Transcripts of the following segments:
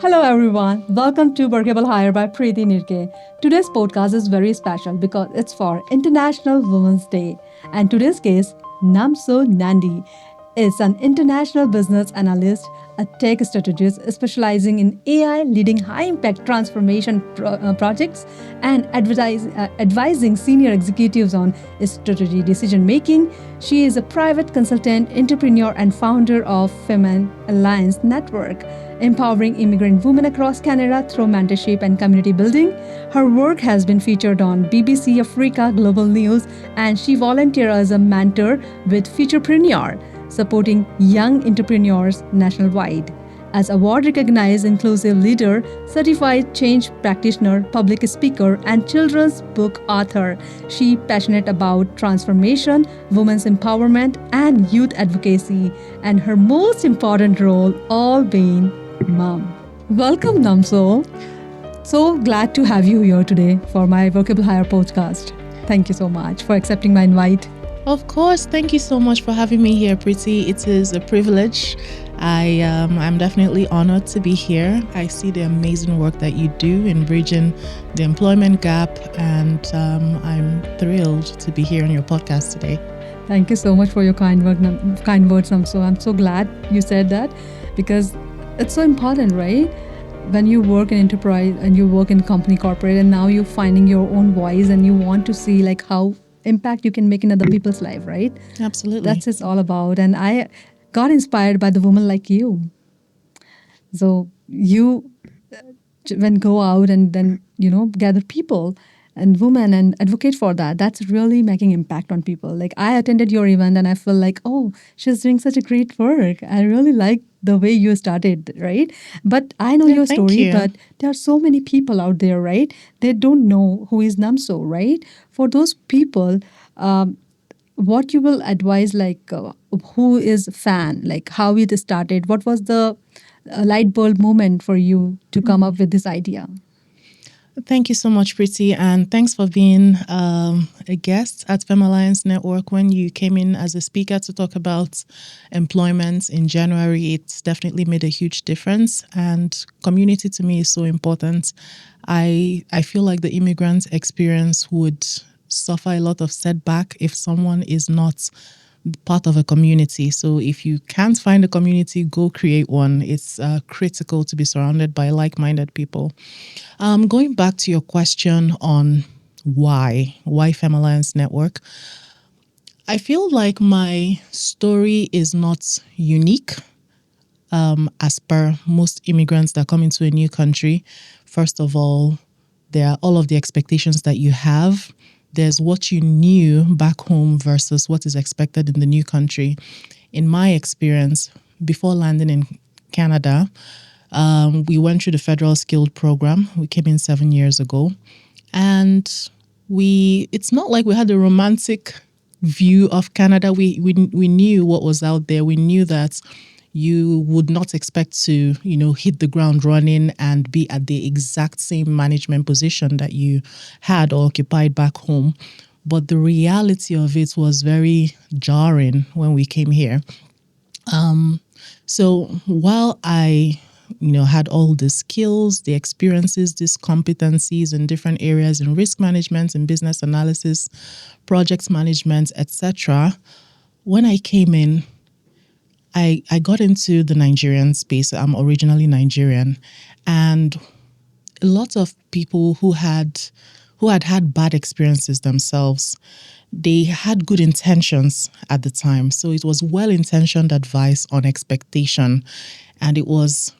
Hello everyone, welcome to Workable Hire by Preeti Nirkhey. Today's podcast is very special because it's for International Women's Day. And today's guest, Nomso Nnadi, is an international business analyst, a tech strategist specializing in AI, leading high-impact transformation projects, and advising senior executives on strategy decision-making. She is a private consultant, entrepreneur, and founder of Femme Alliance Network, empowering immigrant women across Canada through mentorship and community building. Her work has been featured on BBC Africa Global News, and she volunteers as a mentor with Futurepreneur, supporting young entrepreneurs nationwide. As award recognized inclusive leader, certified change practitioner, public speaker, and children's book author, she passionate about transformation, women's empowerment, and youth advocacy, and her most important role all being mom. Welcome, Nomso. So glad to have you here today for my Workable Hire podcast. Thank you so much for accepting my invite. Of course. Thank you so much for having me here, Preeti. It is a privilege. I'm definitely honored to be here. I see the amazing work that you do in bridging the employment gap, and I'm thrilled to be here on your podcast today. Thank you so much for your kind words, Nomso. I'm so glad you said that because it's so important, right? When you work in enterprise and you work in company corporate, and now you're finding your own voice and you want to see like how impact you can make in other people's life, right? Absolutely. That's it's all about. And I got inspired by the woman like you. So you when go out and then gather people and women and advocate for that, that's really making impact on people. Like I attended your event and I feel like, oh, she's doing such a great work. I really like the way you started, right? But I know your thank story, you. but there are so many people out there, right? They don't know who is Nomso, right? For those people, what you will advise, like who is fan, like how it started, what was the light bulb moment for you to come up with this idea? Thank you so much, Preeti, and thanks for being a guest at Femme Alliance Network. When you came in as a speaker to talk about employment in January, it's definitely made a huge difference, and community to me is so important. I feel like the immigrant experience would suffer a lot of setback if someone is not part of a community. So if you can't find a community, go create one. It's critical to be surrounded by like-minded people. Going back to your question on why Femme Alliance Network, I feel like my story is not unique as per most immigrants that come into a new country. First of all, there are all of the expectations that you have. There's what you knew back home versus what is expected in the new country. In my experience, before landing in Canada, we went through the Federal Skilled Program. We came in 7 years ago. And it's not like we had a romantic view of Canada. We knew what was out there. We knew that you would not expect to, hit the ground running and be at the exact same management position that you had or occupied back home. But the reality of it was very jarring when we came here. So while I had all the skills, the experiences, these competencies in different areas in risk management, in business analysis, project management, etc., when I came in, I got into the Nigerian space. I'm originally Nigerian, and a lot of people who had bad experiences themselves, they had good intentions at the time. So it was well-intentioned advice on expectation, and it was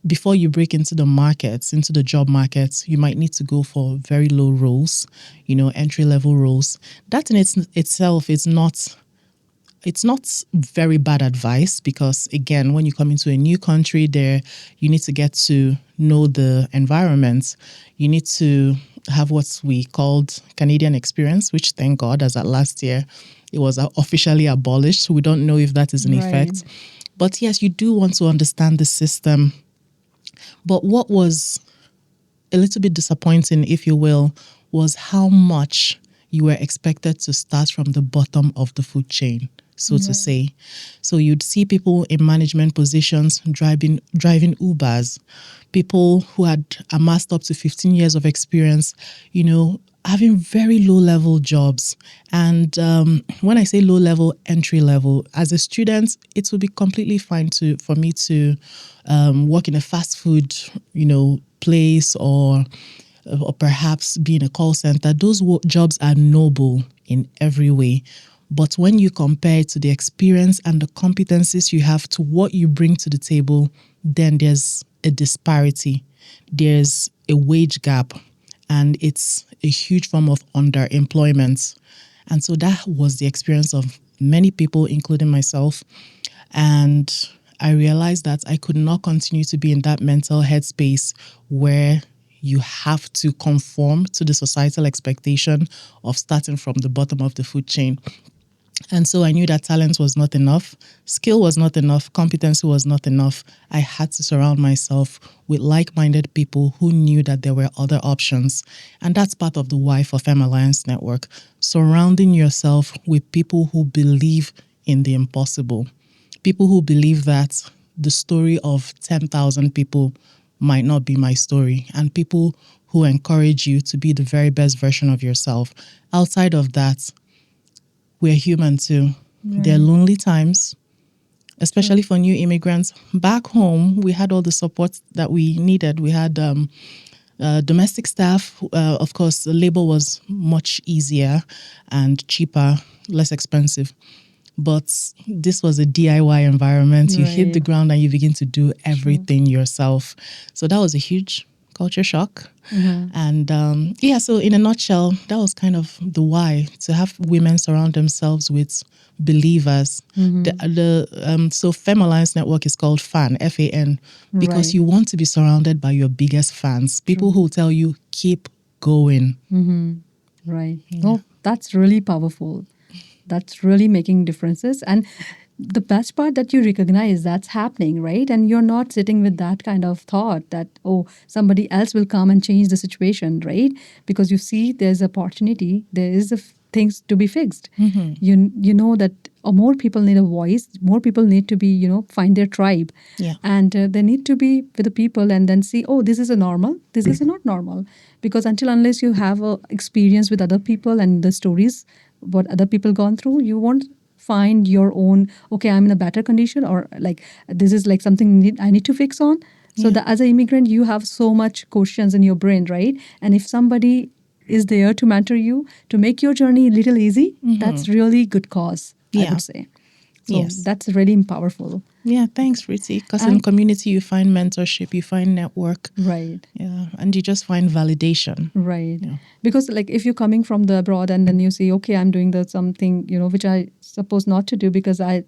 before you break into the markets, into the job markets, you might need to go for very low roles, entry-level roles. That in itself is not. It's not very bad advice because, again, when you come into a new country, you need to get to know the environment. You need to have what we called Canadian experience, which, thank God, as at last year, it was officially abolished. We don't know if that is in effect. But yes, you do want to understand the system. But what was a little bit disappointing, if you will, was how much you were expected to start from the bottom of the food chain. so to say. So you'd see people in management positions driving Ubers, people who had amassed up to 15 years of experience, having very low level jobs. And when I say low level, entry level, as a student, it would be completely fine for me to work in a fast food, place, or perhaps be in a call center. Those jobs are noble in every way. But when you compare it to the experience and the competencies you have to what you bring to the table, then there's a disparity. There's a wage gap, and it's a huge form of underemployment. And so that was the experience of many people, including myself. And I realized that I could not continue to be in that mental headspace where you have to conform to the societal expectation of starting from the bottom of the food chain. And so I knew that talent was not enough, skill was not enough, competency was not enough. I had to surround myself with like-minded people who knew that there were other options. And that's part of the why for Femme Alliance Network, surrounding yourself with people who believe in the impossible, people who believe that the story of 10,000 people might not be my story, and people who encourage you to be the very best version of yourself. Outside of that, we're human too. Right. There are lonely times, especially for new immigrants. Back home, we had all the support that we needed. We had domestic staff. Of course, the labor was much easier and cheaper, less expensive. But this was a DIY environment. You hit the ground and you begin to do everything yourself. So that was a huge culture shock. And so in a nutshell, that was kind of the why, to have women surround themselves with believers. So Femme Alliance Network is called FAN, F-A-N, because you want to be surrounded by your biggest fans, people who tell you, keep going. Right. Yeah. Oh, that's really powerful. That's really making differences. And the best part that you recognize that's happening, right? And you're not sitting with that kind of thought that, oh, somebody else will come and change the situation, right? Because you see there's opportunity, there is things to be fixed. You know that more people need a voice, more people need to be, find their tribe. And they need to be with the people and then see, oh, this is a normal, this is not normal. Because unless you have a experience with other people and the stories, what other people gone through, you won't find your own, okay, I'm in a better condition, or like this is like something I need to fix on. So that as an immigrant, you have so much questions in your brain, right? And if somebody is there to mentor you, to make your journey a little easy, that's really good cause, I would say. So that's really powerful. Yeah, thanks, Preeti. Because in community, you find mentorship, you find network. Right. Yeah, and you just find validation. Right. Yeah. Because like if you're coming from the abroad and then you say, okay, I'm doing something, which I suppose not to do because I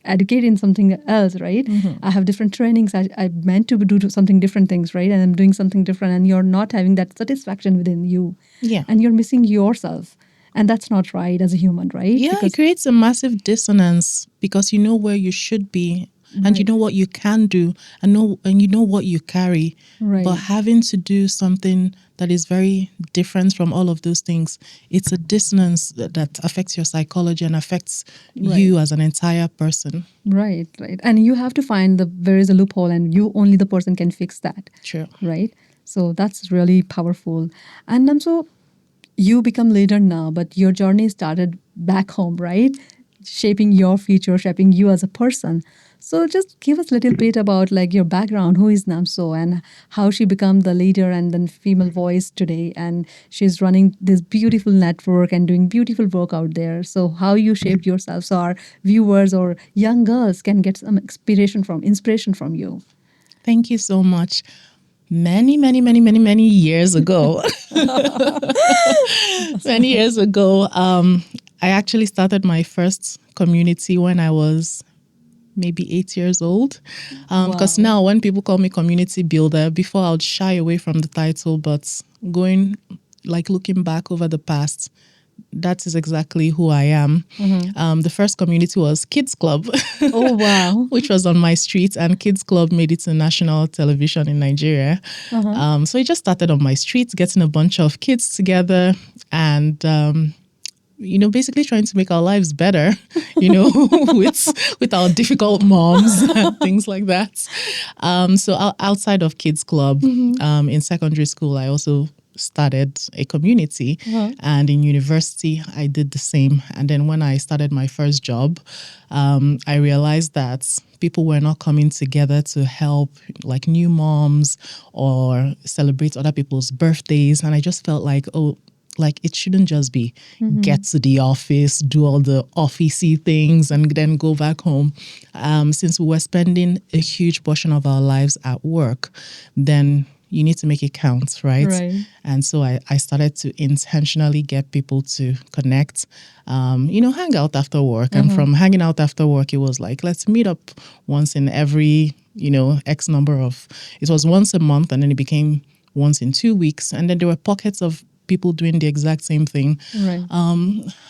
educate in something else, right? I have different trainings. I meant to do something different things, right? And I'm doing something different and you're not having that satisfaction within you. Yeah. And you're missing yourself. And that's not right as a human, right? Yeah, because it creates a massive dissonance because you know where you should be and you know what you can do and you know what you carry. Right. But having to do something that is very different from all of those things, it's a dissonance that affects your psychology and affects you as an entire person. Right. And you have to find where is a loophole and only the person can fix that. True. Right? So that's really powerful. And you become leader now, but your journey started back home, right? Shaping your future, shaping you as a person. So just give us a little bit about like your background. Who is Nomso and how she became the leader and then female voice today. And she's running this beautiful network and doing beautiful work out there. So how you shaped yourself so our viewers or young girls can get some inspiration from you. Thank you so much. Many years ago, I actually started my first community when I was maybe 8 years old. Because now when people call me community builder, before I would shy away from the title, but looking back over the past, that is exactly who I am. The first community was Kids Club. Oh, wow. Which was on my street, and Kids Club made it to national television in Nigeria. So it just started on my street, getting a bunch of kids together. And basically trying to make our lives better, with our difficult moms and things like that. So outside of Kids Club, in secondary school, I also started a community, and in university I did the same. And then when I started my first job, I realized that people were not coming together to help like new moms or celebrate other people's birthdays, and I just felt like, oh, like it shouldn't just be get to the office, do all the officey things, and then go back home. Since we were spending a huge portion of our lives at work, then you need to make it count, right? And so I started to intentionally get people to connect, hang out after work. And from hanging out after work, it was like, let's meet up once in every, X number of, it was once a month, and then it became once in 2 weeks. And then there were pockets of people doing the exact same thing.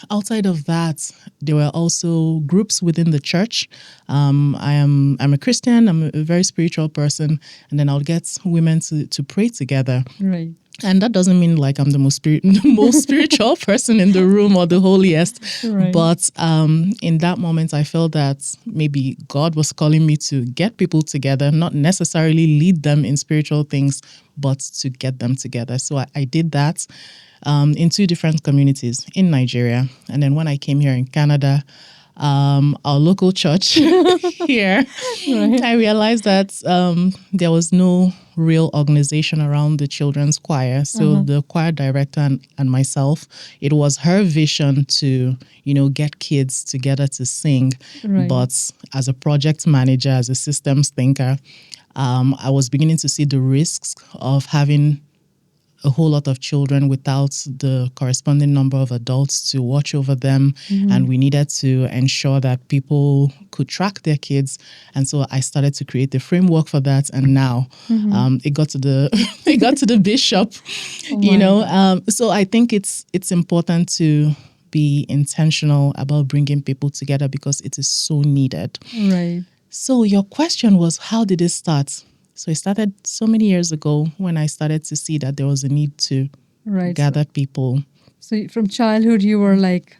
Outside of that, there were also groups within the church. I'm a Christian. I'm a very spiritual person, and then I'll get women to pray together. And that doesn't mean like I'm the most spiritual person in the room or the holiest. But in that moment, I felt that maybe God was calling me to get people together, not necessarily lead them in spiritual things, but to get them together. So I did that in 2 different communities in Nigeria. And then when I came here in Canada, our local church here, I realized that there was no real organization around the children's choir. So the choir director and myself, it was her vision to, get kids together to sing. But as a project manager, as a systems thinker, I was beginning to see the risks of having a whole lot of children without the corresponding number of adults to watch over them. And we needed to ensure that people could track their kids. And so I started to create the framework for that. And now it got to the it got to the bishop, so I think it's important to be intentional about bringing people together because it is so needed. So your question was, how did it start? So it started so many years ago when I started to see that there was a need to gather people. So from childhood, you were like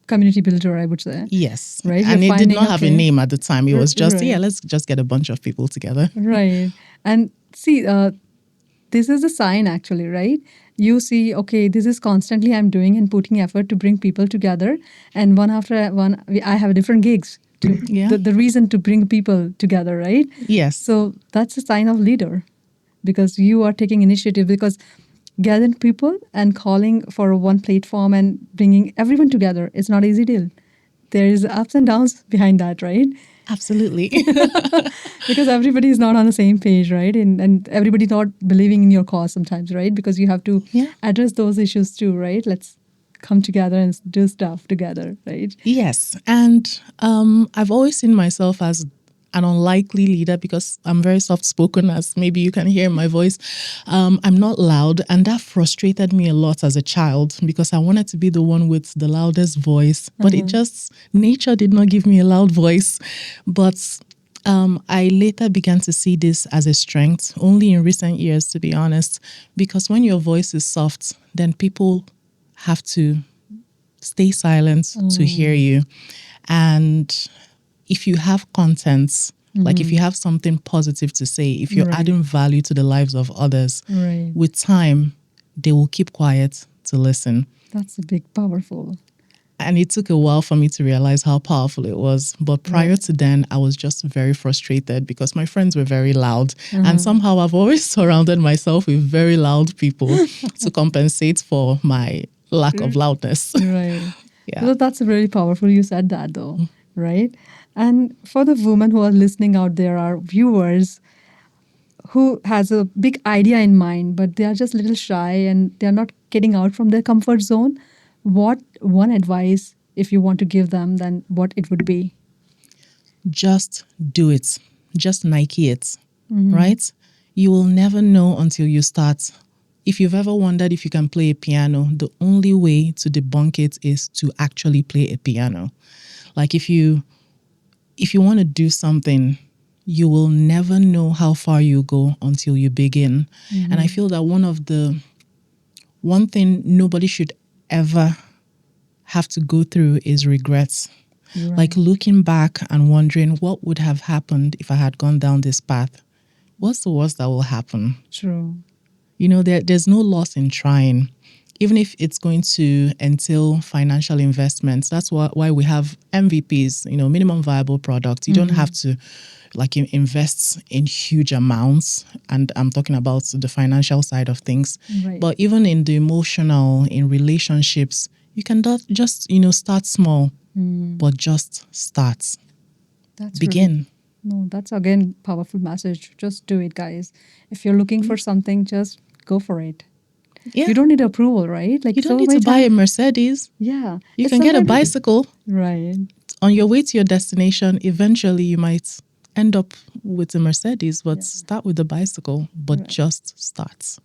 community builder, I would say. Yes. Right. And it did not have a name at the time. It was just, let's just get a bunch of people together. And see, this is a sign actually, right? You see, okay, this is constantly I'm doing and putting effort to bring people together. And one after one, I have different gigs. The reason to bring people together, right? Yes. So that's a sign of leader because you are taking initiative, because gathering people and calling for one platform and bringing everyone together is not an easy deal. There is ups and downs behind that, right? Absolutely. Because everybody is not on the same page, right? And everybody not believing in your cause sometimes, right? Because you have to address those issues too, right? Let's come together and do stuff together, right? Yes. And I've always seen myself as an unlikely leader because I'm very soft-spoken, as maybe you can hear in my voice. I'm not loud, and that frustrated me a lot as a child because I wanted to be the one with the loudest voice, but nature did not give me a loud voice. But I later began to see this as a strength, only in recent years, to be honest, because when your voice is soft, then people have to stay silent to hear you. And if you have contents, like if you have something positive to say, if you're adding value to the lives of others, with time, they will keep quiet to listen. That's a big, powerful. And it took a while for me to realize how powerful it was. But prior to then, I was just very frustrated because my friends were very loud. And somehow I've always surrounded myself with very loud people to compensate for my lack of loudness. So that's really powerful. You said that though, right? And for the women who are listening out there, our viewers who has a big idea in mind, but they are just a little shy and they are not getting out from their comfort zone, what one advice, if you want to give them, then what it would be? Just do it. Just Nike it, right? You will never know until you start. If you've ever wondered if you can play a piano, the only way to debunk it is to actually play a piano. Like if you want to do something, you will never know how far you go until you begin. And I feel that one thing nobody should ever have to go through is regrets. Right. Like looking back and wondering what would have happened if I had gone down this path. What's the worst that will happen? True. There's no loss in trying, even if it's going to entail financial investments. That's why we have MVPs, minimum viable products. You don't have to invest in huge amounts. And I'm talking about the financial side of things. Right. But even in the emotional, in relationships, you can just, start small, but just start. That's Begin. Really, no, that's again powerful message. Just do it, guys. If you're looking for something, just go for it. Yeah. You don't need approval, right? Like You don't need to buy a Mercedes. Yeah. You can get a bicycle. Right. On your way to your destination, eventually you might end up with a Mercedes, but start with the bicycle, but just start.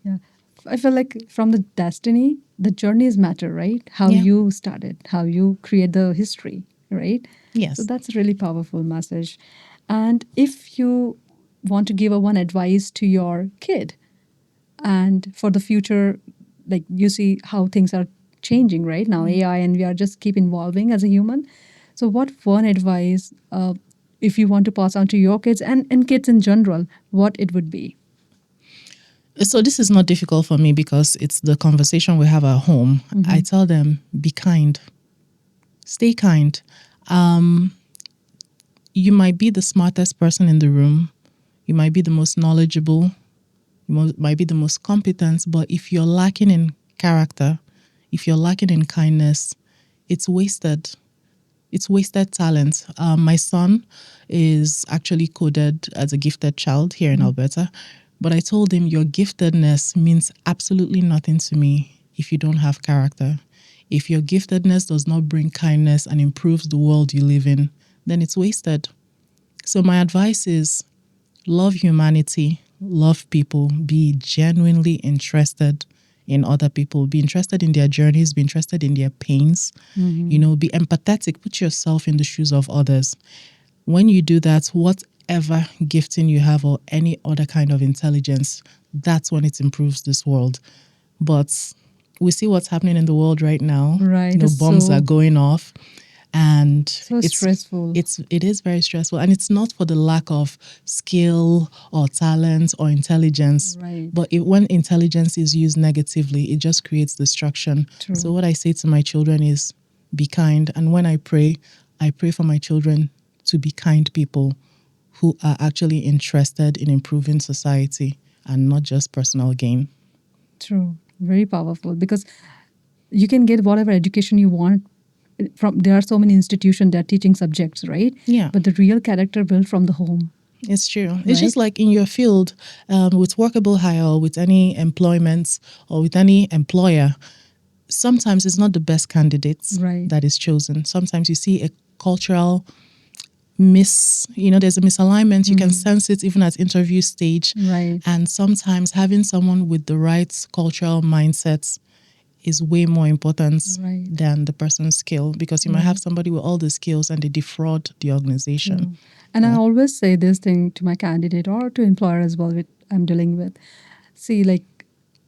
Yeah. I feel like from the destiny, the journeys matter, right? How you started, how you create the history, right? Yes. So that's a really powerful message. And if you want to give a one advice to your kid and for the future, like you see how things are changing right now, AI, and we are just keep evolving as a human. So what one advice, if you want to pass on to your kids and kids in general, what it would be? So this is not difficult for me because it's the conversation we have at home. I tell them, be kind. Stay kind. You might be the smartest person in the room. You might be the most knowledgeable. You might be the most competent. But if you're lacking in character, if you're lacking in kindness, it's wasted. It's wasted talent. My son is actually coded as a gifted child here in Alberta. But I told him, your giftedness means absolutely nothing to me if you don't have character. If your giftedness does not bring kindness and improves the world you live in, then it's wasted. So my advice is love humanity, love people, be genuinely interested in other people, be interested in their journeys, be interested in their pains, be empathetic, put yourself in the shoes of others. When you do that, whatever gifting you have or any other kind of intelligence, that's when it improves this world. But we see what's happening in the world right now. Right. Bombs are going off. And it's stressful. It is very stressful. And it's not for the lack of skill or talent or intelligence. Right. But when intelligence is used negatively, it just creates destruction. True. So what I say to my children is be kind. And when I pray for my children to be kind people who are actually interested in improving society and not just personal gain. True. Very powerful, because you can get whatever education you want from, there are so many institutions that are teaching subjects, right? Yeah. But the real character built from the home. It's true. Right? It's just like in your field, with workable hire or with any employment or with any employer, sometimes it's not the best candidates that is chosen. Sometimes you see a cultural there's a misalignment. You can sense it even at interview stage. Right. And sometimes having someone with the right cultural mindsets is way more important than the person's skill, because you might have somebody with all the skills and they defraud the organization. And I always say this thing to my candidate or to employer as well, I'm dealing with. See, like,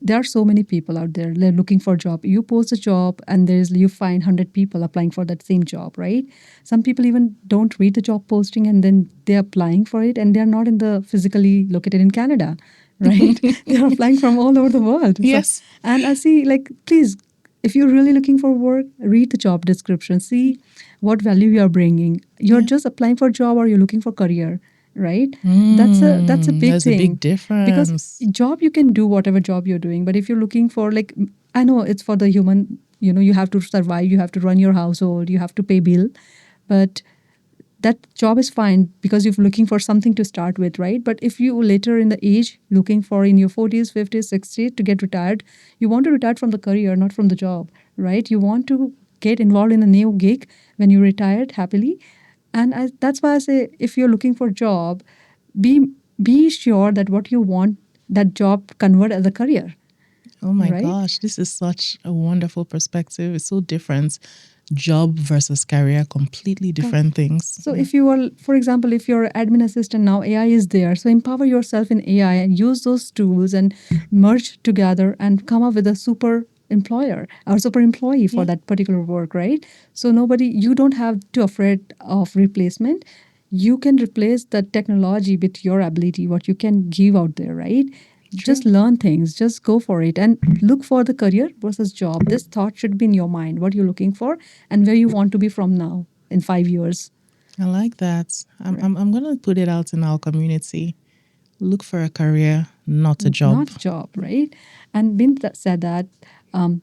there are so many people out there, they're looking for a job. You post a job and you find 100 people applying for that same job, right? Some people even don't read the job posting and then they're applying for it and they're not physically located in Canada, right? They're applying from all over the world. Yes. So, and I see, like, please, if you're really looking for work, read the job description, see what value you're bringing. You're just applying for a job or you're looking for career, right? That's a big thing. There's a big difference. Because job, you can do whatever job you're doing. But if you're looking for, like, I know it's for the human, you have to survive, you have to run your household, you have to pay bill. But that job is fine because you're looking for something to start with, right? But if you later in the age, looking for in your 40s, 50s, 60s to get retired, you want to retire from the career, not from the job, right? You want to get involved in a new gig when you're retired happily. And that's why I say, if you're looking for a job, be sure that what you want, that job convert as a career. Oh my gosh, this is such a wonderful perspective. It's so different. Job versus career, completely different things. So if you are, for example, if you're an admin assistant now, AI is there. So empower yourself in AI and use those tools and merge together and come up with a super employer or super employee for Yeah. that particular work, right? So nobody, you don't have to afraid of replacement. You can replace the technology with your ability, what you can give out there, right? True. Just learn things, just go for it and look for the career versus job. This thought should be in your mind, what you're looking for and where you want to be from now in 5 years. I like that. Right. I'm going to put it out in our community. Look for a career, not a job. Not job, right? And being that said that,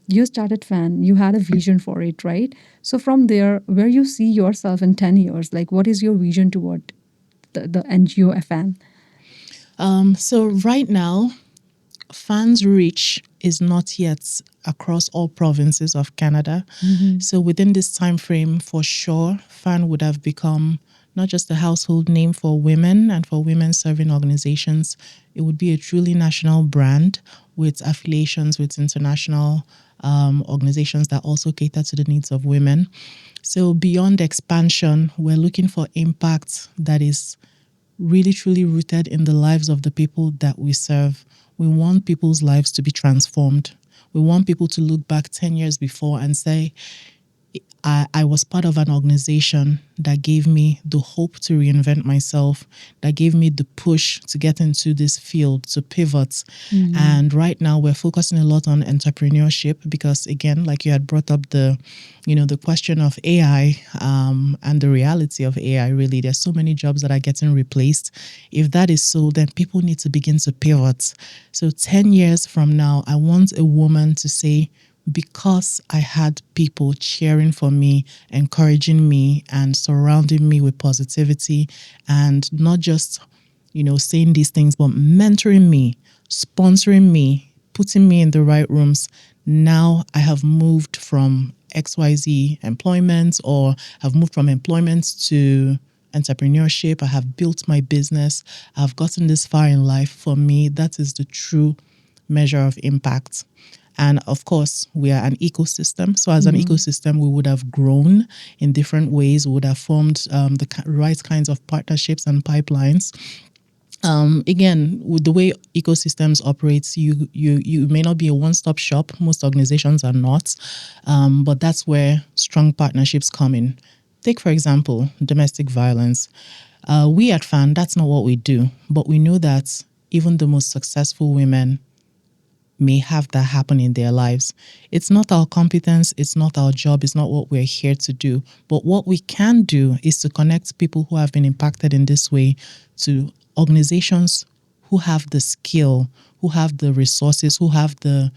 you started Fan, you had a vision for it, right? So from there, where you see yourself in 10 years, like what is your vision toward the NGO FN? So right now, Fan's reach is not yet across all provinces of Canada. So within this time frame, for sure, Fan would have become not just a household name for women and for women serving organizations. It would be a truly national brand with affiliations with international organizations that also cater to the needs of women. So beyond expansion, we're looking for impact that is really truly rooted in the lives of the people that we serve. We want people's lives to be transformed. We want people to look back 10 years before and say, I was part of an organization that gave me the hope to reinvent myself, that gave me the push to get into this field, to pivot. And right now we're focusing a lot on entrepreneurship because, again, like you had brought up the question of AI and the reality of AI, really, there's so many jobs that are getting replaced. If that is so, then people need to begin to pivot. So 10 years from now, I want a woman to say, because I had people cheering for me, encouraging me, and surrounding me with positivity, and not just, saying these things, but mentoring me, sponsoring me, putting me in the right rooms. Now I have moved from XYZ employment, or have moved from employment to entrepreneurship. I have built my business. I've gotten this far in life. For me, that is the true measure of impact. And of course, we are an ecosystem. So as an ecosystem, we would have grown in different ways. We would have formed the right kinds of partnerships and pipelines. Again, with the way ecosystems operates, you may not be a one-stop shop. Most organizations are not. But that's where strong partnerships come in. Take, for example, domestic violence. We at FAN, that's not what we do. But we know that even the most successful women may have that happen in their lives. It's not our competence, it's not our job, it's not what we're here to do. But what we can do is to connect people who have been impacted in this way to organizations who have the skill, who have the resources, who have the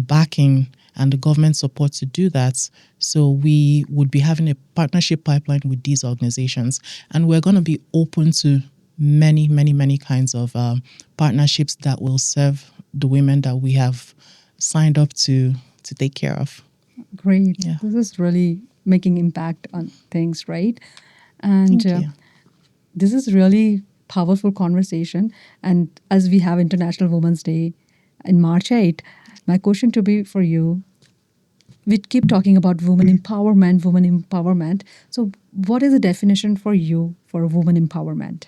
backing and the government support to do that. So we would be having a partnership pipeline with these organizations, and we're going to be open to many, many, many kinds of partnerships that will serve the women that we have signed up to take care of. Great. Yeah. This is really making impact on things, right? And Thank you. this is really powerful conversation. And as we have International Women's Day in March 8, my question to be for you, we keep talking about women empowerment. So what is the definition for you for women empowerment?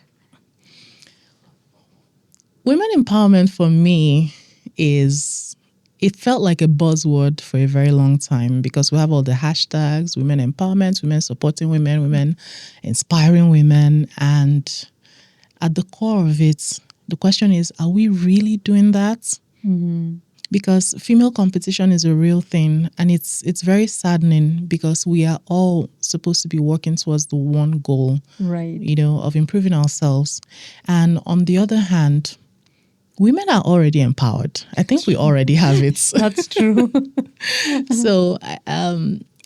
Women empowerment for me it felt like a buzzword for a very long time because we have all the hashtags, women empowerment, women supporting women, women inspiring women. And at the core of it, the question is, are we really doing that? Because female competition is a real thing, and it's very saddening because we are all supposed to be working towards the one goal, Right. of improving ourselves. And on the other hand, women are already empowered. I think we already have it. That's true. So,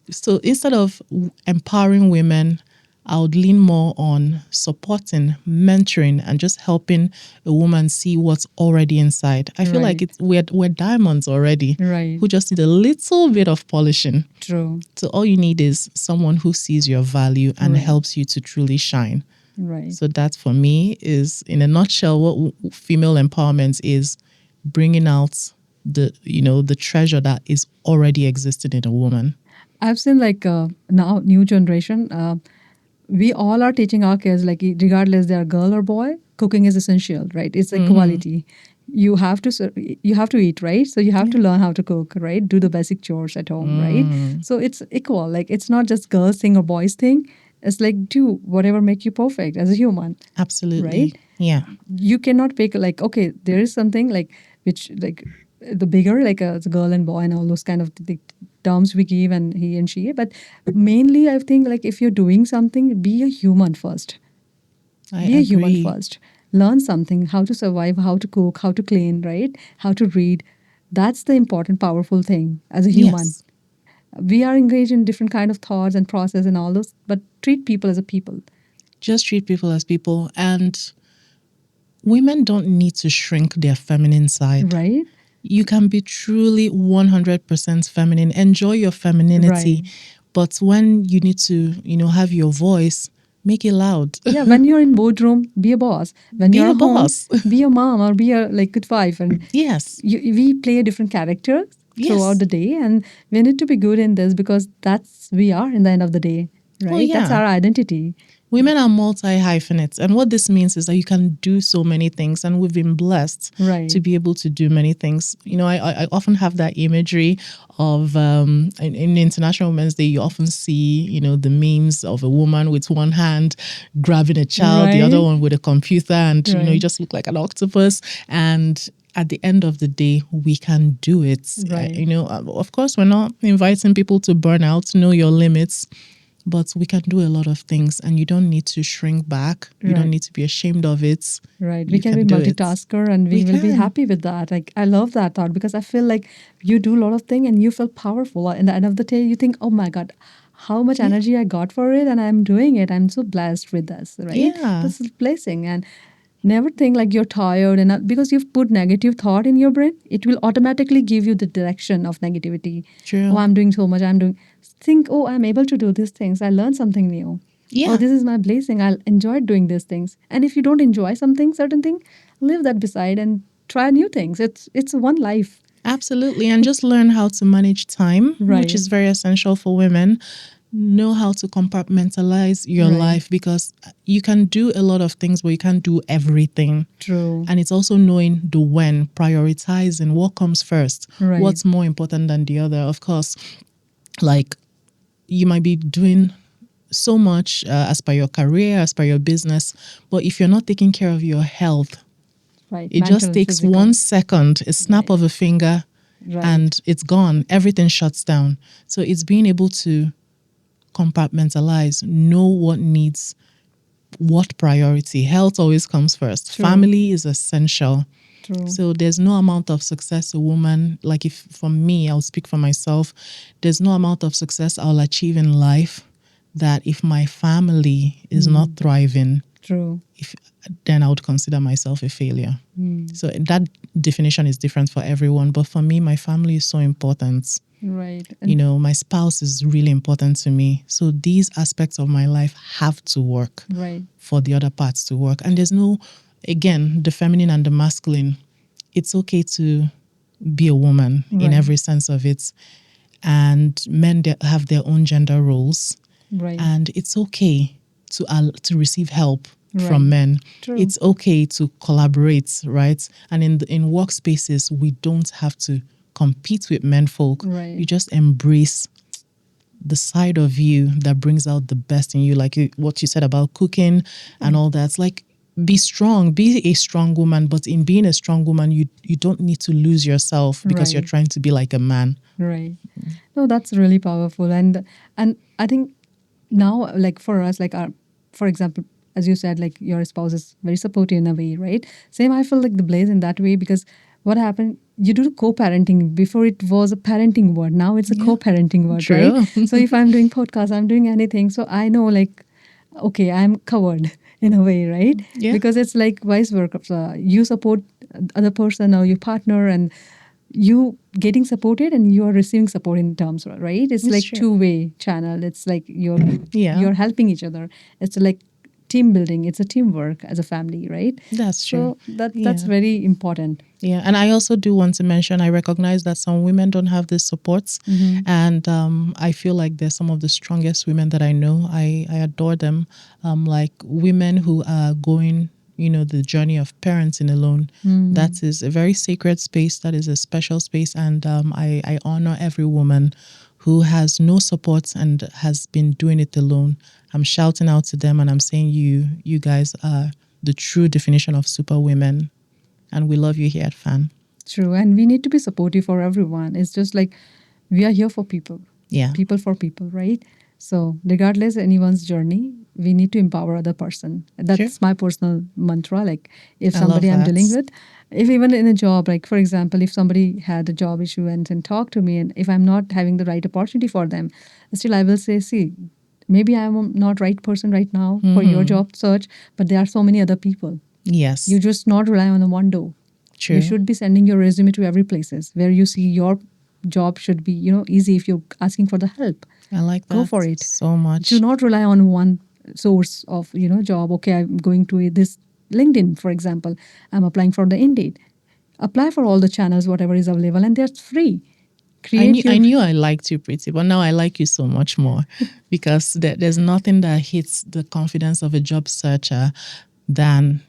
so instead of empowering women, I would lean more on supporting, mentoring, and just helping a woman see what's already inside. I feel like Right. we're diamonds already, Right. who just need a little bit of polishing. True. So all you need is someone who sees your value and Right. helps you to truly shine. Right. So that for me is, in a nutshell, what female empowerment is: bringing out the treasure that is already existing in a woman. I've seen like now new generation. we all are teaching our kids, like regardless they're girl or boy, cooking is essential, right? It's Mm-hmm. equality. You have to you have to eat, right? So you have to learn how to cook, right? Do the basic chores at home, right? So it's equal. Like it's not just girls thing or boys thing. It's like do whatever make you perfect as a human, Absolutely. right? Yeah. You cannot pick like, okay, there is something like which like the bigger like a girl and boy and all those kind of the terms we give and he and she, but mainly I think like if you're doing something, be a human first. I Be a human agree. first. Learn something, how to survive, how to cook, how to clean, right? How to read. That's the important, powerful thing as a human. Yes. We are engaged in different kind of thoughts and process and all those, but treat people as a people. Just treat people as people. And women don't need to shrink their feminine side. Right? You can be truly 100% feminine. Enjoy your femininity. Right. But when you need to, have your voice, make it loud. Yeah, when you're in boardroom, be a boss. When Be you're a at home, boss. be a mom or be a like good wife. And Yes. we play a different character throughout Yes. the day, and we need to be good in this because that's we are in the end of the day, Oh, right? That's yeah. our identity. Women are multi-hyphenates. And what this means is that you can do so many things. And we've been blessed Right. to be able to do many things. I often have that imagery of in International Women's Day, you often see, the memes of a woman with one hand grabbing a child, the other Right. one with a computer. And, you Right. just look like an octopus. And at the end of the day, we can do it. Right. Of course, we're not inviting people to burn out, know your limits. But we can do a lot of things, and you don't need to shrink back. You don't Right. need to be ashamed of it. Right. We You can be do it. multitasker and we will be can. happy with that. Like I love that thought because I feel like you do a lot of things and you feel powerful. In the end of the day, you think, oh my God, how much energy I got for it and I'm doing it. I'm so blessed with this, right? Yeah. This is a blessing. And never think like you're tired and because you've put negative thought in your brain, it will automatically give you the direction of negativity. True. Oh, I'm doing so much. Think, oh, I'm able to do these things. I learned something new. Yeah. Oh, this is my blessing. I'll enjoy doing these things. And if you don't enjoy something, certain thing, leave that beside and try new things. It's one life. Absolutely. And just learn how to manage time, Right. which is very essential for women. Know how to compartmentalize your Right. life because you can do a lot of things, but you can't do everything. True. And it's also knowing the when, prioritizing what comes first, Right. what's more important than the other. Of course, like you might be doing so much as per your career, as per your business, but if you're not taking care of your health, Right. it Mental just and takes physical. 1 second, a snap of a finger, Right. and it's gone. Everything shuts down. So it's being able to compartmentalize, know what needs what priority. Health always comes first. True. Family is essential. True. So there's no amount of success a woman, like if for me, I'll speak for myself, there's no amount of success I'll achieve in life that if my family is not thriving, True. then I would consider myself a failure. So that definition is different for everyone. But for me, my family is so important. Right. My spouse is really important to me. So these aspects of my life have to work Right. for the other parts to work. And there's no, again, the feminine and the masculine. It's okay to be a woman in Right. every sense of it. And men have their own gender roles. Right. And it's okay to receive help Right. from men. True. It's okay to collaborate, right? And in workspaces, we don't have to compete with men folk. Right. You just embrace the side of you that brings out the best in you, like what you said about cooking and all that. It's like, be strong, be a strong woman, but in being a strong woman, you don't need to lose yourself because you're Right. trying to be like a man. Right. No, that's really powerful. And I think now, like for us, like for example, as you said, like your spouse is very supportive in a way, right? Same, I feel like the Blaze in that way because what happened, you do co-parenting. Before it was a parenting word. Now it's a co-parenting word, True. right? So if I'm doing podcast, I'm doing anything. So I know like, okay, I'm covered in a way, right? Yeah. Because it's like vice versa. You support other person or your partner and you getting supported and you are receiving support in terms, right? It's like true. two-way channel. It's like you're Yeah. helping each other. It's like team building. It's a teamwork as a family, right? That's true. So that's Yeah. very important. Yeah, and I also do want to mention, I recognize that some women don't have this supports, and I feel like they're some of the strongest women that I know. I adore them, like women who are going, the journey of parenting alone. That is a very sacred space. That is a special space, and I honor every woman who has no support and has been doing it alone. I'm shouting out to them, and I'm saying you guys are the true definition of super women. And we love you here at FAN. True. And we need to be supportive for everyone. It's just like we are here for people. Yeah. People for people, right? So regardless anyone's journey, we need to empower other person. That's my personal mantra. Like if I love somebody I'm that. dealing with, if even in a job, like for example, if somebody had a job issue and talk to me, and if I'm not having the right opportunity for them, still I will say, see, maybe I'm not right person right now for your job search, but there are so many other people. Yes. You just not rely on the one door. True. You should be sending your resume to every places where you see your job should be, easy if you're asking for the help. I like that. Go for it. So much. Do not rely on one source of, job. Okay, I'm going to this LinkedIn, for example. I'm applying for the Indeed. Apply for all the channels, whatever is available, and that's free. I knew I liked you, Preeti, but now I like you so much more because there's nothing that hits the confidence of a job searcher than,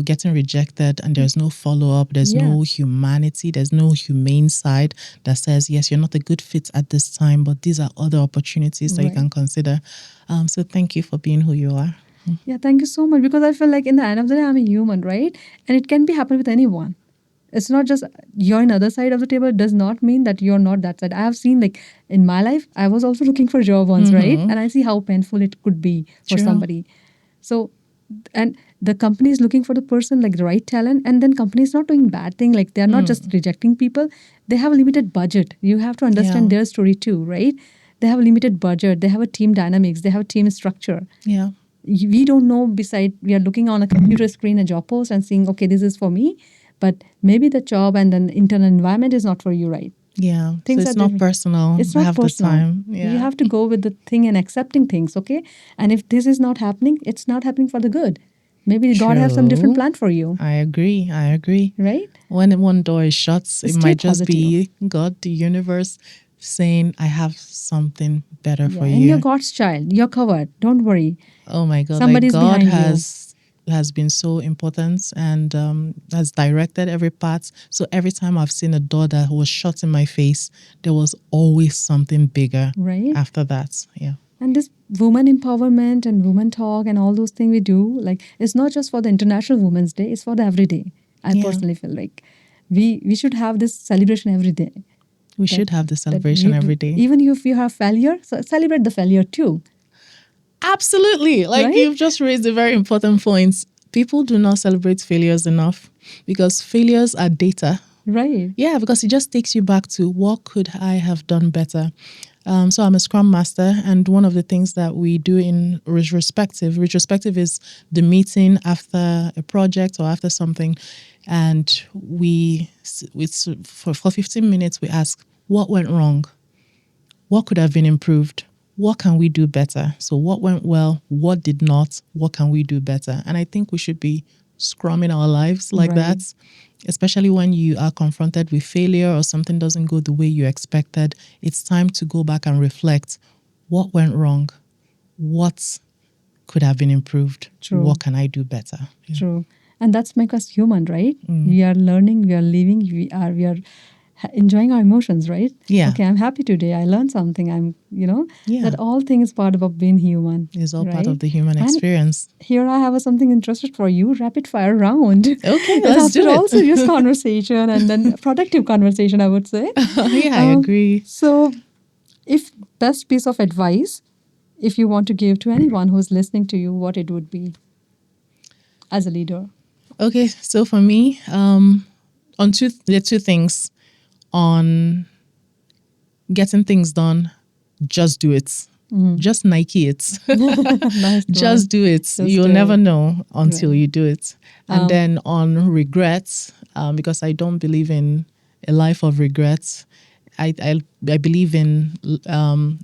getting rejected and there's no follow-up, there's no humanity, there's no humane side that says, yes, you're not a good fit at this time, but these are other opportunities that you can consider. So thank you for being who you are. Yeah, thank you so much, because I feel like in the end of the day, I'm a human, right? And it can be happen with anyone. It's not just you're on the other side of the table. It does not mean that you're not that side. I have seen, like, in my life, I was also looking for a job once, right? And I see how painful it could be for somebody. So, and the company is looking for the person, like the right talent, and then company is not doing bad thing. Like they're not just rejecting people. They have a limited budget. You have to understand their story too, right? They have a limited budget. They have a team dynamics. They have a team structure. Yeah. We don't know, beside we are looking on a computer screen, a job post, and saying, okay, this is for me. But maybe the job and the internal environment is not for you, right? Yeah. So it's not personal. It's not half personal. the time. Yeah. You have to go with the thing and accepting things, okay? And if this is not happening, it's not happening for the good. Maybe God has some different plan for you. I agree. Right? When one door is shut, it Stay might just positive. be God, the universe, saying, I have something better for And you. you're God's child. You're covered. Don't worry. Oh my God. Somebody's God behind has been so important and has directed every part. So every time I've seen a door that was shut in my face, there was always something bigger after that. Yeah. And this woman empowerment and woman talk and all those things we do, like, it's not just for the International Women's Day, it's for the everyday. I personally feel like we should have this celebration every day. We should have the celebration every day. Even if you have failure, so celebrate the failure too. Absolutely. Like you've just raised a very important point. People do not celebrate failures enough because failures are data. Right. Yeah, because it just takes you back to what could I have done better. So I'm a Scrum Master, and one of the things that we do in retrospective is the meeting after a project or after something, and we for 15 minutes we ask what went wrong, what could have been improved, what can we do better? So what went well, what did not, what can we do better? And I think we should be scrumming our lives like that, especially when you are confronted with failure or something doesn't go the way you expected. It's time to go back and reflect what went wrong, what could have been improved, what can I do better? True. And that's make us human, right? We are learning, we are living, we are enjoying our emotions, right? Yeah. Okay, I'm happy today. I learned something. That all things part of being human. It's all part of the human experience. And here I have something interesting for you, rapid fire round. Okay, let's do it. After all serious conversation and then productive conversation, I would say. Yeah, I agree. So if best piece of advice, if you want to give to anyone who's listening to you, what it would be as a leader? Okay, so for me, there are two things. On getting things done, just do it. Just Nike it. Just do it. You'll never know until you do it. And then on regrets, because I don't believe in a life of regrets, I believe in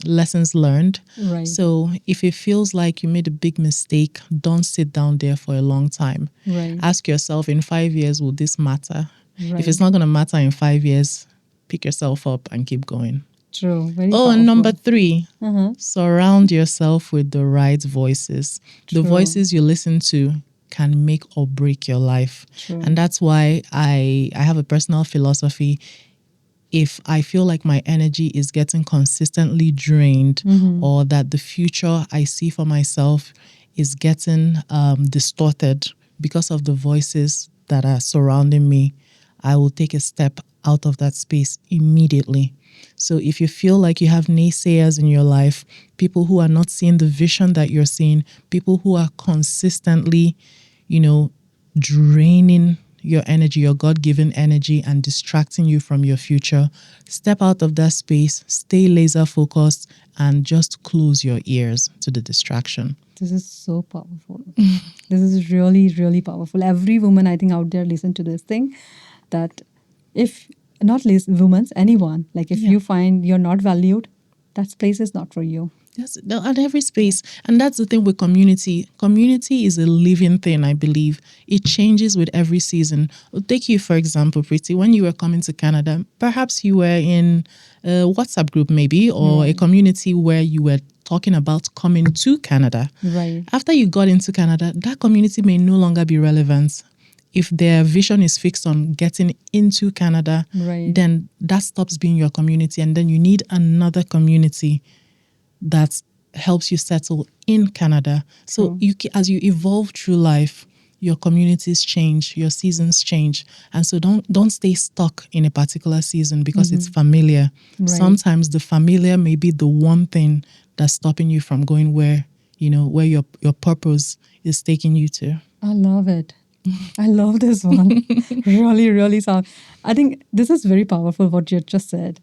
lessons learned. Right. So if it feels like you made a big mistake, don't sit down there for a long time. Right. Ask yourself, in 5 years, will this matter? Right. If it's not going to matter in 5 years, pick yourself up and keep going. True. Very Oh, powerful. and number 3, Uh-huh. surround yourself with the right voices. The True. voices you listen to can make or break your life. True. And that's why I have a personal philosophy. If I feel like my energy is getting consistently drained, or that the future I see for myself is getting distorted because of the voices that are surrounding me, I will take a step out of that space immediately. So if you feel like you have naysayers in your life, people who are not seeing the vision that you're seeing, people who are consistently, draining your energy, your God-given energy, and distracting you from your future, step out of that space, stay laser focused, and just close your ears to the distraction. This is so powerful. This is really, really powerful. Every woman, I think, out there listen to this thing, that if not least women, anyone, like if you find you're not valued, that place is not for you. Yes, at every space. And that's the thing with community. Community is a living thing, I believe. It changes with every season. I'll take you, for example, Preeti, when you were coming to Canada, perhaps you were in a WhatsApp group maybe, or a community where you were talking about coming to Canada. Right. After you got into Canada, that community may no longer be relevant. If their vision is fixed on getting into Canada, Right. then that stops being your community. And then you need another community that helps you settle in Canada. So as you evolve through life, your communities change, your seasons change. And so don't stay stuck in a particular season because it's familiar. Right. Sometimes the familiar may be the one thing that's stopping you from going where your purpose is taking you to. I love it. I love this one. Really, really sound. I think this is very powerful what you just said.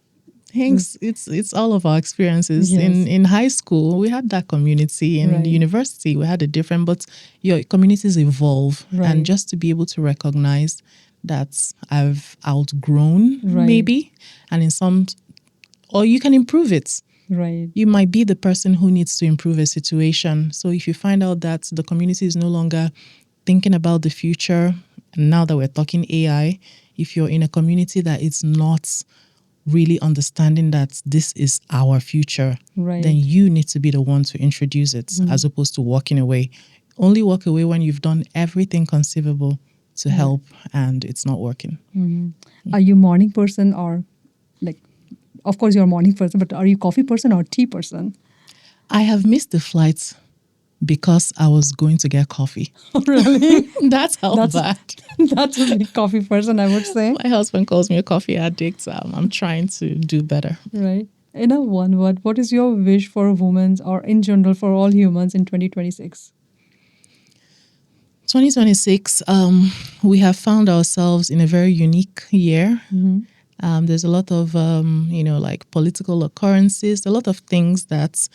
Thanks. It's all of our experiences. Yes. In high school, we had that community. In Right. university, we had a different, but your communities evolve. Right. And just to be able to recognize that I've outgrown Right. maybe, and or you can improve it. Right. You might be the person who needs to improve a situation. So if you find out that the community is no longer thinking about the future, and now that we're talking AI, if you're in a community that is not really understanding that this is our future, Right. then you need to be the one to introduce it as opposed to walking away. Only walk away when you've done everything conceivable to help and it's not working. Are you morning person or like, of course you're a morning person, but are you coffee person or tea person? I have missed the flights because I was going to get coffee. Really? That's how bad. That's a big coffee person, I would say. My husband calls me a coffee addict. I'm trying to do better. Right. In a one word, what is your wish for women or in general for all humans in 2026? 2026, we have found ourselves in a very unique year. There's a lot of, like political occurrences, a lot of things that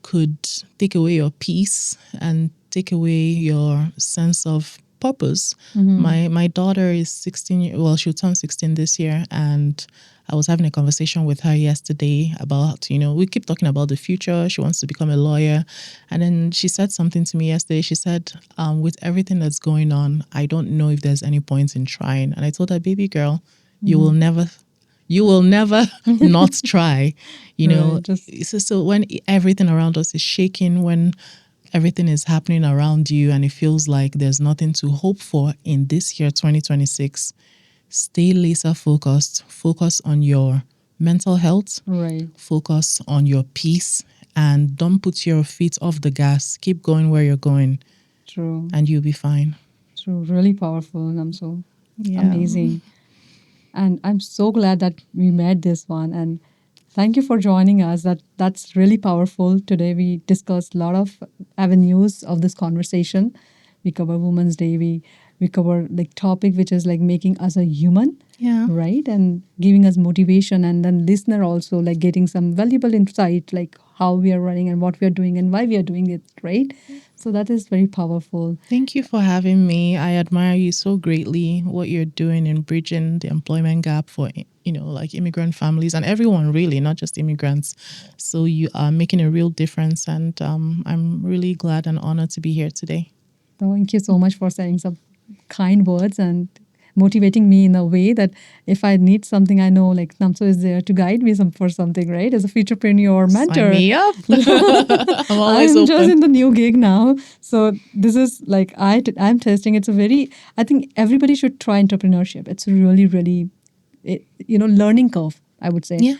could take away your peace and take away your sense of purpose. My daughter is 16, she'll turn 16 this year, and I was having a conversation with her yesterday about, we keep talking about the future. She wants to become a lawyer. And then she said something to me yesterday. She said, with everything that's going on, I don't know if there's any point in trying. And I told her, baby girl, you will never not try, Right, so when everything around us is shaking, when everything is happening around you and it feels like there's nothing to hope for in this year, 2026, stay laser focused, focus on your mental health, Right. focus on your peace, and don't put your feet off the gas. Keep going where you're going. True. And you'll be fine. True. Really powerful, Namso. Yeah. Amazing. And I'm so glad that we met this one. And thank you for joining us. That's really powerful. Today we discussed a lot of avenues of this conversation. We cover Women's Day. We We cover like topic which is like making us a human, Yeah. right? And giving us motivation, and then listener also like getting some valuable insight, like how we are running and what we are doing and why we are doing it, right? So that is very powerful. Thank you for having me. I admire you so greatly, what you're doing in bridging the employment gap for, like immigrant families and everyone really, not just immigrants. So you are making a real difference, and I'm really glad and honored to be here today. Thank you so much for saying some kind words and motivating me in a way that if I need something, I know like Namso is there to guide me for something, right? As a futurepreneur or Sign mentor. me up. I'm always I'm just open. in the new gig now. So this is like, I'm testing. It's a very, I think everybody should try entrepreneurship. It's really, really, learning curve, I would say. Yeah.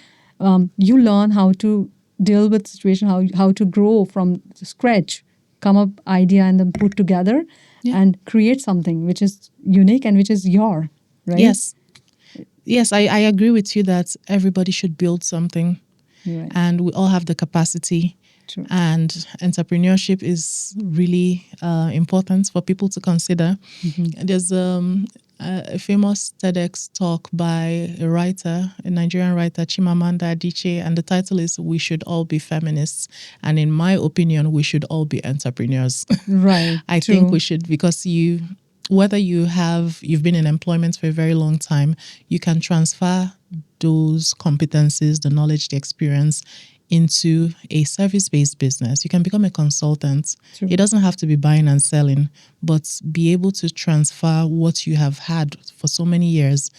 You learn how to deal with situation, how to grow from scratch, come up idea and then put together Yeah. and create something which is unique and which is your, right? Yes. Yes, I agree with you that everybody should build something, Right. and we all have the capacity. True. And entrepreneurship is really important for people to consider. There's a famous TEDx talk by a Nigerian writer, Chimamanda Adichie, and the title is "We Should All Be Feminists." And in my opinion, we should all be entrepreneurs. Right. I True. think we should, because whether you've been in employment for a very long time, you can transfer those competencies, the knowledge, the experience into a service-based business. You can become a consultant. True. It doesn't have to be buying and selling, but be able to transfer what you have had for so many years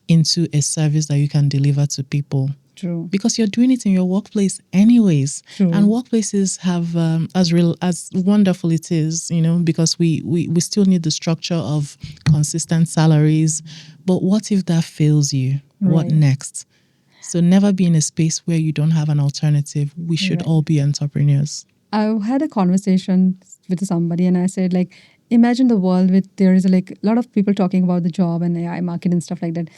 into a service that you can deliver to people. True. Because you're doing it in your workplace anyways. True. And workplaces have, as wonderful it is, because we still need the structure of consistent salaries. But what if that fails you? What Right. next? So never be in a space where you don't have an alternative. We should Right. all be entrepreneurs. I had a conversation with somebody and I said, like, imagine the world with there is like a lot of people talking about the job and AI market and stuff like that.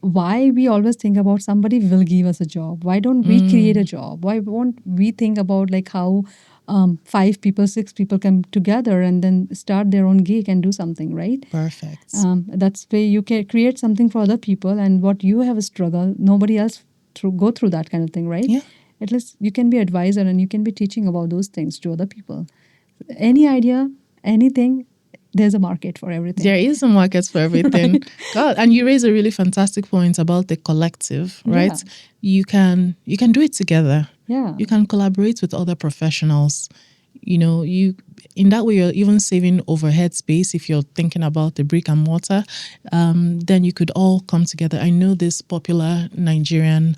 Why we always think about somebody will give us a job? Why don't we create a job? Why won't we think about like how 5 people, 6 people come together and then start their own gig and do something, right? Perfect. That's where you can create something for other people, and what you have a struggle, nobody else go through that kind of thing, right? Yeah. At least you can be advisor and you can be teaching about those things to other people. Any idea, anything, there's a market for everything. There is a market for everything. Right. God, and you raise a really fantastic point about the collective, right? Yeah. You can do it together. Yeah. You can collaborate with other professionals. You in that way you're even saving overhead space if you're thinking about the brick and mortar. Then you could all come together. I know this popular Nigerian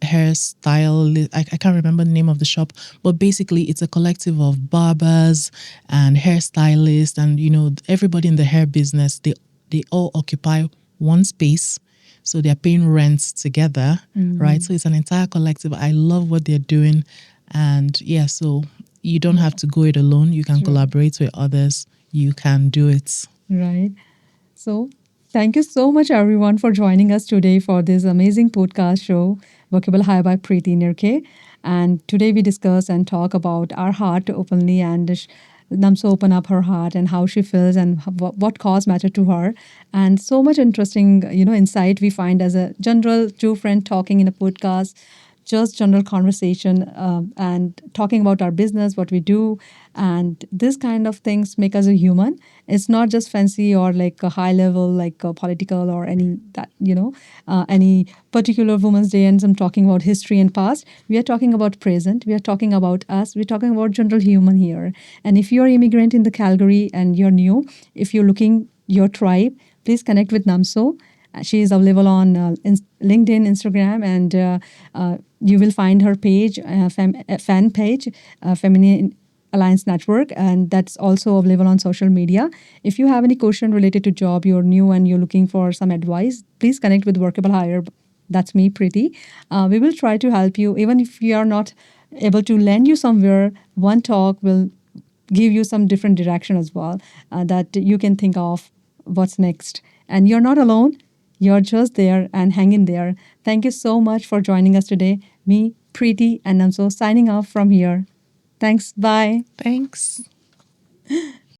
hairstyle. I can't remember the name of the shop, but basically it's a collective of barbers and hairstylists, and everybody in the hair business. They all occupy one space. So they're paying rent together, right? So it's an entire collective. I love what they're doing. And yeah, so you don't have to go it alone. You can collaborate with others. You can do it. Right. So thank you so much, everyone, for joining us today for this amazing podcast show, Workable Hire by Preeti Nirkhey. And today we discuss and talk about our heart openly, and Namso open up her heart and how she feels and what cause matter to her. And so much interesting, insight we find as a general two friend talking in a podcast, just general conversation and talking about our business, what we do. And this kind of things make us a human. It's not just fancy or like a high level, like a political or any that, any particular Women's Day and some talking about history and past. We are talking about present. We are talking about us. We're talking about general human here. And if you're immigrant in the Calgary and you're new, if you're looking your tribe, please connect with Namso. She is available on LinkedIn, Instagram, and you will find her page, fan page, Femme Alliance Network, and that's also available on social media. If you have any question related to job, you're new and you're looking for some advice, please connect with Workable Hire. That's me, Preeti. We will try to help you. Even if we are not able to land you somewhere, one talk will give you some different direction as well that you can think of what's next. And you're not alone. You're just there and hanging there. Thank you so much for joining us today. Me, Preeti, and Namso signing off from here. Thanks. Bye. Thanks.